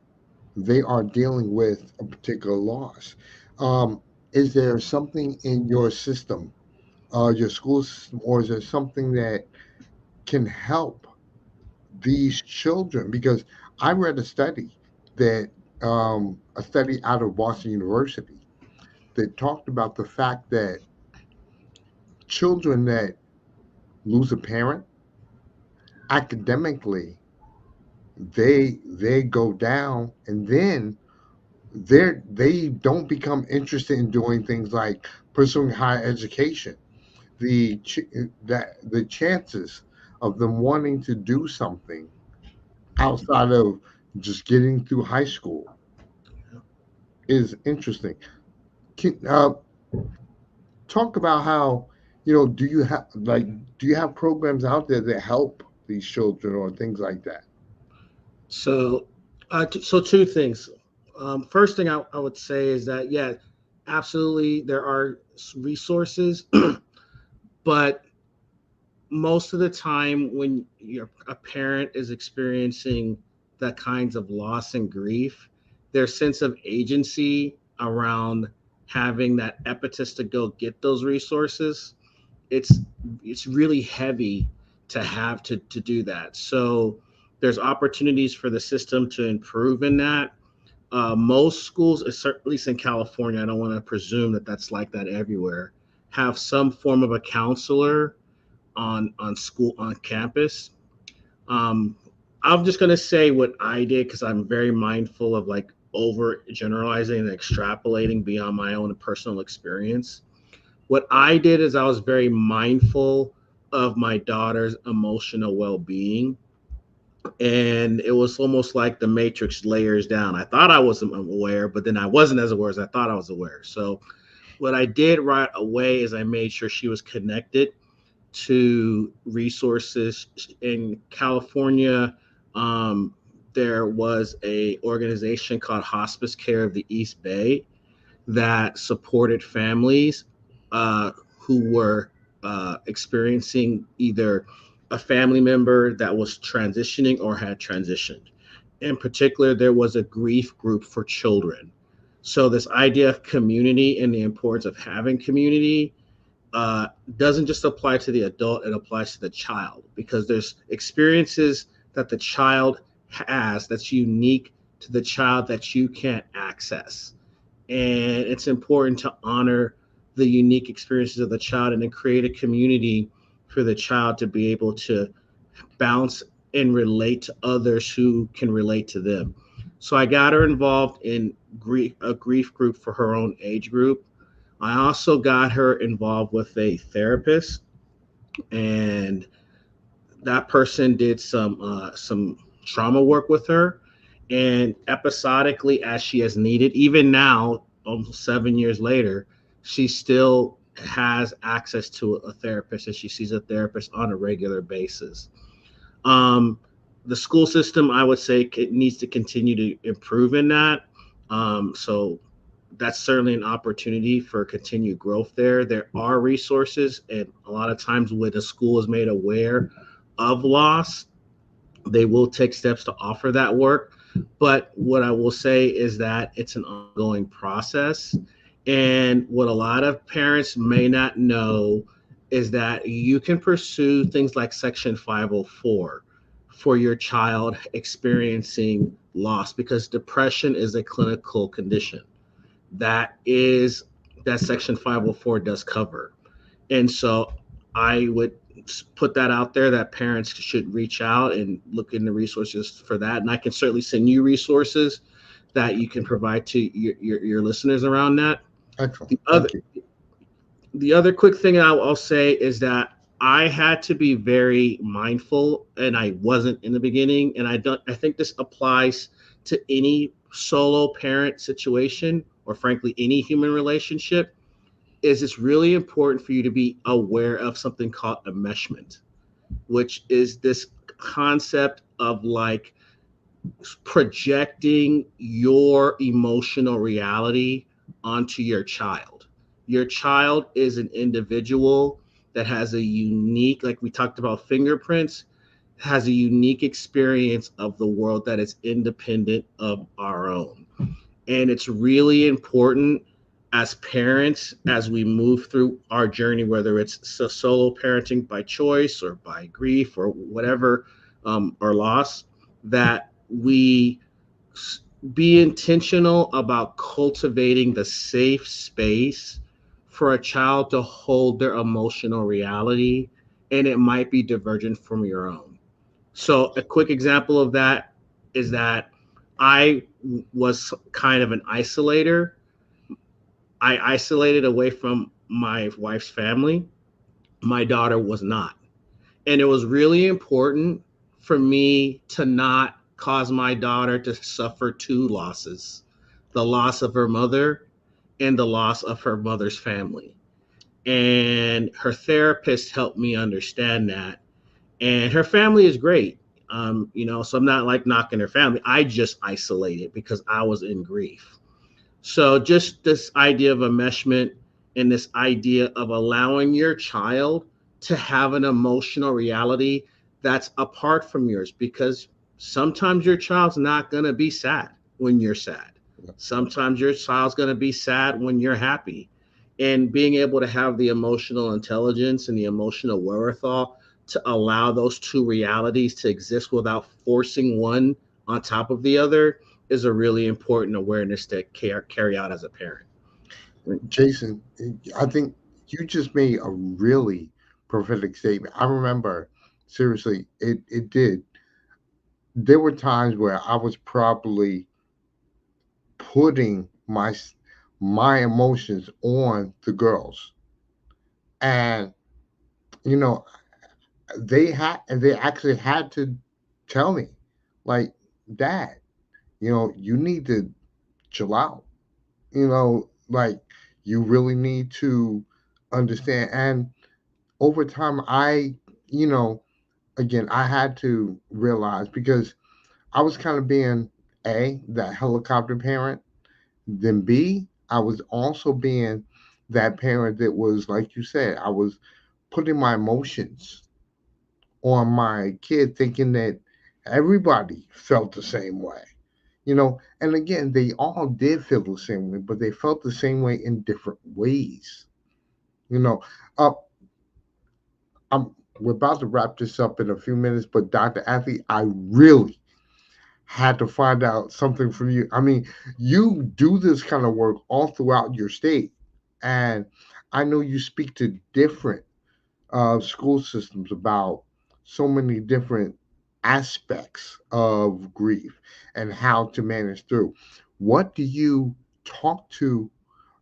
they are dealing with a particular loss. Um, is there something in your system, your school system, or is there something that can help these children? Because I read that a study out of Boston University that talked about the fact that children that lose a parent academically, they go down, and then they don't become interested in doing things like pursuing higher education. The chances of them wanting to do something outside of just getting through high school is interesting. Can, talk about how, you know, do you have programs out there that help these children or things like that? So, so two things. First thing I would say is that, yeah, absolutely, there are resources, but most of the time when a parent is experiencing that kinds of loss and grief, their sense of agency around having that impetus to go get those resources, it's really heavy to have to do that. So there's opportunities for the system to improve in that. Most schools, at least in California, I don't want to presume that that's like that everywhere, have some form of a counselor on campus. Um, I'm just gonna say what I did because I'm very mindful of like over generalizing and extrapolating beyond my own personal experience. What I did is I was very mindful of my daughter's emotional well-being, and it was almost like the matrix layers down. I thought I was aware, but then I wasn't as aware as I thought I was aware. So what I did right away is I made sure she was connected to resources in California. There was a organization called Hospice Care of the East Bay that supported families who were experiencing either a family member that was transitioning or had transitioned. In particular, there was a grief group for children. So, this idea of community and the importance of having community uh, doesn't just apply to the adult, it applies to the child because there's experiences that the child has that's unique to the child that you can't access. And it's important to honor the unique experiences of the child and then create a community for the child to be able to bounce and relate to others who can relate to them. So I got her involved in a grief group for her own age group. I also got her involved with a therapist, and that person did some trauma work with her, and episodically as she has needed. Even now, almost 7 years later, she still has access to a therapist, and she sees a therapist on a regular basis. Um, the school system, I would say, it needs to continue to improve in that. So that's certainly an opportunity for continued growth there. There are resources, and a lot of times when a school is made aware of loss, they will take steps to offer that work. But what I will say is that it's an ongoing process. And what a lot of parents may not know is that you can pursue things like Section 504 for your child experiencing loss because depression is a clinical condition that is that Section 504 does cover. And so I would put that out there that parents should reach out and look into resources for that. And I can certainly send you resources that you can provide to your listeners around that. Excellent. The other, Thank you. the other quick thing I'll say is that I had to be very mindful, and I wasn't in the beginning. And I think this applies to any solo parent situation, or frankly, any human relationship. Is it's really important for you to be aware of something called enmeshment, which is this concept of like projecting your emotional reality onto your child. Your child is an individual that has a unique, like we talked about fingerprints, has a unique experience of the world that is independent of our own. And it's really important as parents, as we move through our journey, whether it's solo parenting by choice or by grief or whatever, or loss, that we be intentional about cultivating the safe space for a child to hold their emotional reality, and it might be divergent from your own. So, a quick example of that is that I was kind of an isolator. I isolated away from my wife's family. My daughter was not. And it was really important for me to not cause my daughter to suffer two losses: the loss of her mother and the loss of her mother's family. And her therapist helped me understand that. And her family is great. So I'm not like knocking her family. I just isolated because I was in grief. So just this idea of enmeshment and this idea of allowing your child to have an emotional reality that's apart from yours, because sometimes your child's not going to be sad when you're sad. Sometimes your child's going to be sad when you're happy. And being able to have the emotional intelligence and the emotional wherewithal to allow those two realities to exist without forcing one on top of the other is a really important awareness to carry out as a parent. Jason, I think you just made a really prophetic statement. I remember, seriously, it did. There were times where I was probably putting my emotions on the girls, and you know they actually had to tell me, like, Dad, you need to chill out. Like, you really need to understand. And over time, you know, again, I had to realize, because I was kind of being that helicopter parent. Then B, I was also being that parent that was, like you said, I was putting my emotions on my kid, thinking that everybody felt the same way. And again, they all did feel the same way, but they felt the same way in different ways. You know, uh, we're about to wrap this up in a few minutes, but Dr. Athlete, I really had to find out something from you. I mean, you do this kind of work all throughout your state, and I know you speak to different school systems about so many different aspects of grief and how to manage through. What do you talk to?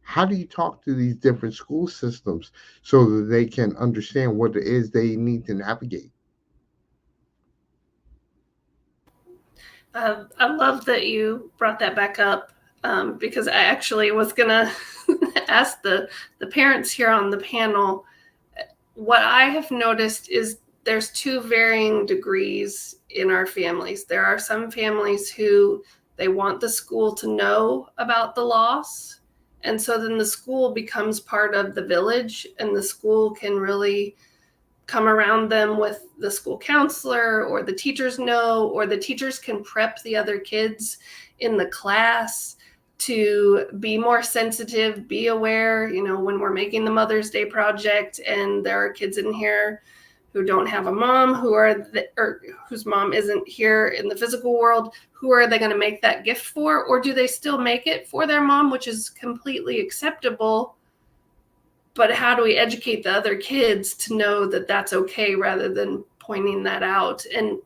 How do you talk to these different school systems so that they can understand what it is they need to navigate? I love that you brought that back up, because I actually was gonna ask the parents here on the panel. What I have noticed is there's two varying degrees in our families. There are some families who they want the school to know about the loss, and so then the school becomes part of the village, and the school can really come around them with the school counselor, or the teachers know, or the teachers can prep the other kids in the class to be more sensitive, be aware, when we're making the Mother's Day project and there are kids in here who don't have a mom, or whose mom isn't here in the physical world, who are they going to make that gift for? Or do they still make it for their mom, which is completely acceptable? But how do we educate the other kids to know that that's okay, rather than pointing that out? And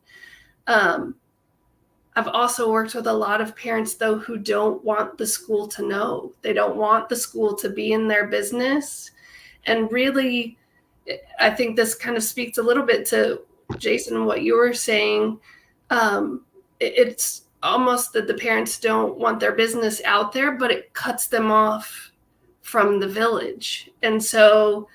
I've also worked with a lot of parents, though, who don't want the school to know. They don't want the school to be in their business. And really, I think this kind of speaks a little bit to, Jason, what you were saying. It's almost that the parents don't want their business out there, but it cuts them off from the village. And so,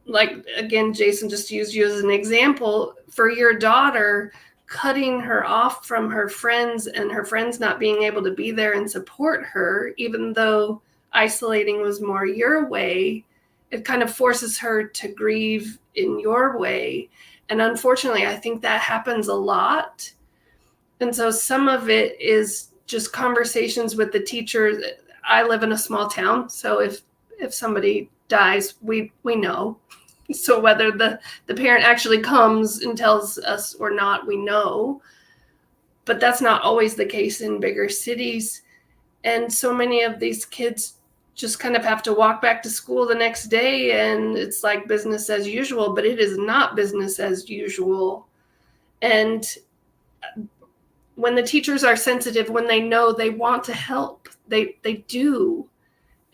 like, again, Jason just used you as an example. For your daughter, cutting her off from her friends and her friends not being able to be there and support her, even though isolating was more your way, it kind of forces her to grieve in your way. And unfortunately, I think that happens a lot. And so some of it is just conversations with the teachers. I live in a small town, so if somebody dies, we know. So whether the parent actually comes and tells us or not, we know. But that's not always the case in bigger cities. And so many of these kids just kind of have to walk back to school the next day, and it's like business as usual, but it is not business as usual. And when the teachers are sensitive, when they know, they want to help, they do.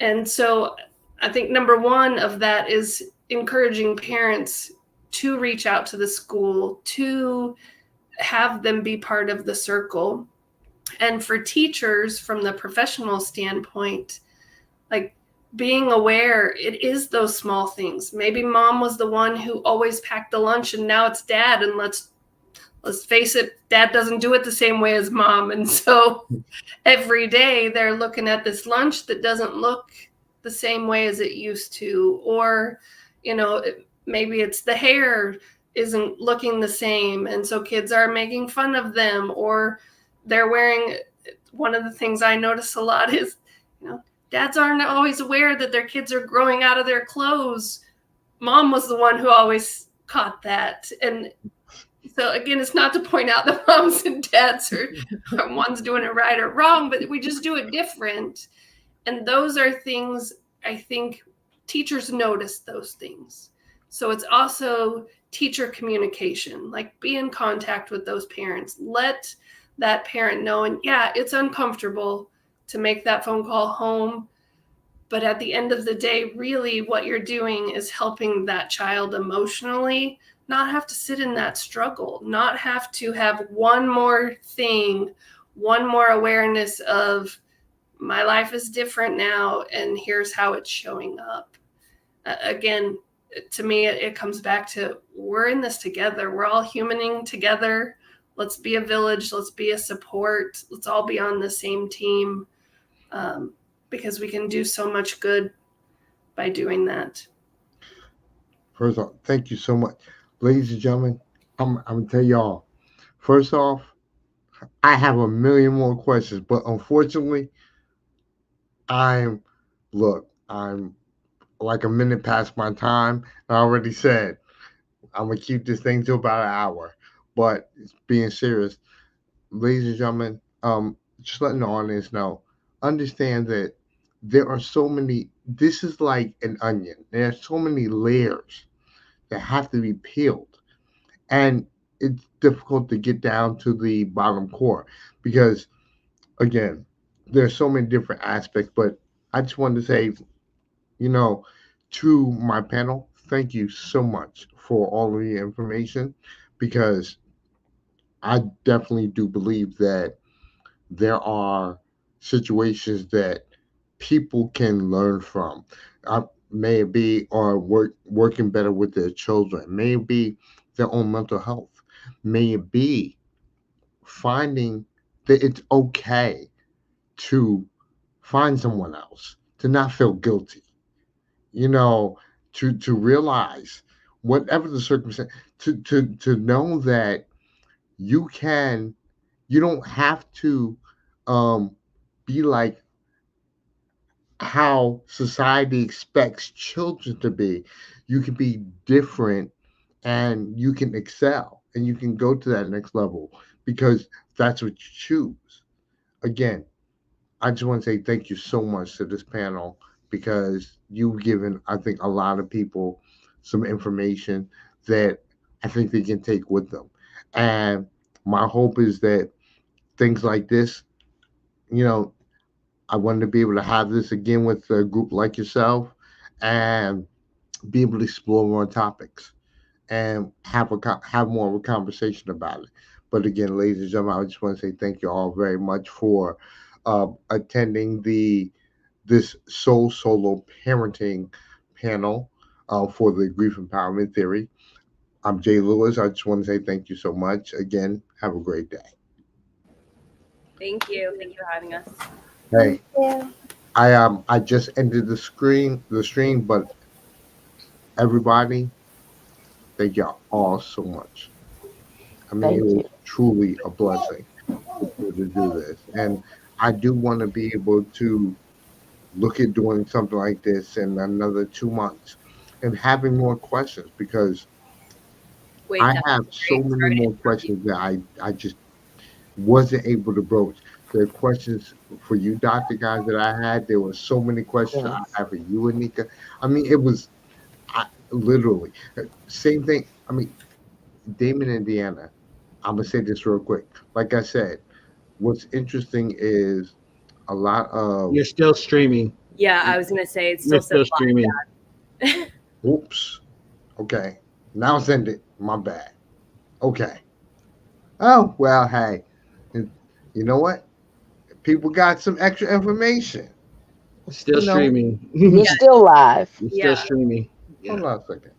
And so I think number one of that is encouraging parents to reach out to the school, to have them be part of the circle. And for teachers, from the professional standpoint, like, being aware, it is those small things. Maybe mom was the one who always packed the lunch, and now it's dad, and let's face it, dad doesn't do it the same way as mom. And so every day they're looking at this lunch that doesn't look the same way as it used to. Or, maybe it's the hair isn't looking the same, and so kids are making fun of them. Or they're wearing, one of the things I notice a lot is, dads aren't always aware that their kids are growing out of their clothes. Mom was the one who always caught that. And so again, it's not to point out that moms and dads are one's doing it right or wrong, but we just do it different. And those are things, I think teachers notice those things. So it's also teacher communication, like, be in contact with those parents. Let that parent know, and yeah, it's uncomfortable to make that phone call home, but at the end of the day, really what you're doing is helping that child emotionally not have to sit in that struggle, not have to have one more thing, one more awareness of, my life is different now, and here's how it's showing up. Again, to me, it comes back to, we're in this together. We're all humaning together. let's be a village, let's be a support, let's all be on the same team, because we can do so much good by doing that. First off, thank you so much. Ladies and gentlemen, I'm going to tell y'all, first off, I have a million more questions, but unfortunately, I'm like a minute past my time. I already said I'm going to keep this thing to about an hour, but being serious, ladies and gentlemen, just letting the audience know, understand that there are so many, this is like an onion. There are so many layers that have to be peeled. And it's difficult to get down to the bottom core because, again, there's so many different aspects. But I just wanted to say, to my panel, thank you so much for all of the information because I definitely do believe that there are situations that people can learn from. May it be or working better with their children, may it be their own mental health, may it be finding that it's okay to find someone else, to not feel guilty, to realize whatever the circumstance, to know that you don't have to be like how society expects children to be. You can be different and you can excel and you can go to that next level because that's what you choose. Again, I just want to say thank you so much to this panel because you've given, I think, a lot of people some information that I think they can take with them. And my hope is that things like this, you know, I wanted to be able to have this again with a group like yourself and be able to explore more topics and have more of a conversation about it. But again, ladies and gentlemen, I just want to say thank you all very much for attending this solo parenting panel for the grief empowerment theory. I'm Jay Lewis. I just want to say thank you so much. Again, have a great day. Thank you. Thank you for having us. Hey, Yeah. I just ended the stream, but everybody, thank y'all all so much. I mean, it Thank was you. truly a blessing to do this, and I do want to be able to look at doing something like this in another 2 months and having more questions because Wait, I that have was so great. many Sorry to more interrupt you. questions that I just wasn't able to broach. There are questions for you, Dr. Guys, that I had. There were so many questions I Yes. have for you, Anika. I mean, it was literally same thing. I mean, Damon, Indiana. I'm gonna say this real quick. Like I said, what's interesting is a lot of You're still streaming. Yeah, I was gonna say it You're still says still live streaming. chat. oops. Okay, now send it. My bad. Okay. Oh well, hey, you know what? People got some extra information. Still You know, streaming. You're Yeah, still live. You're still yeah. streaming. hold Yeah. on a second.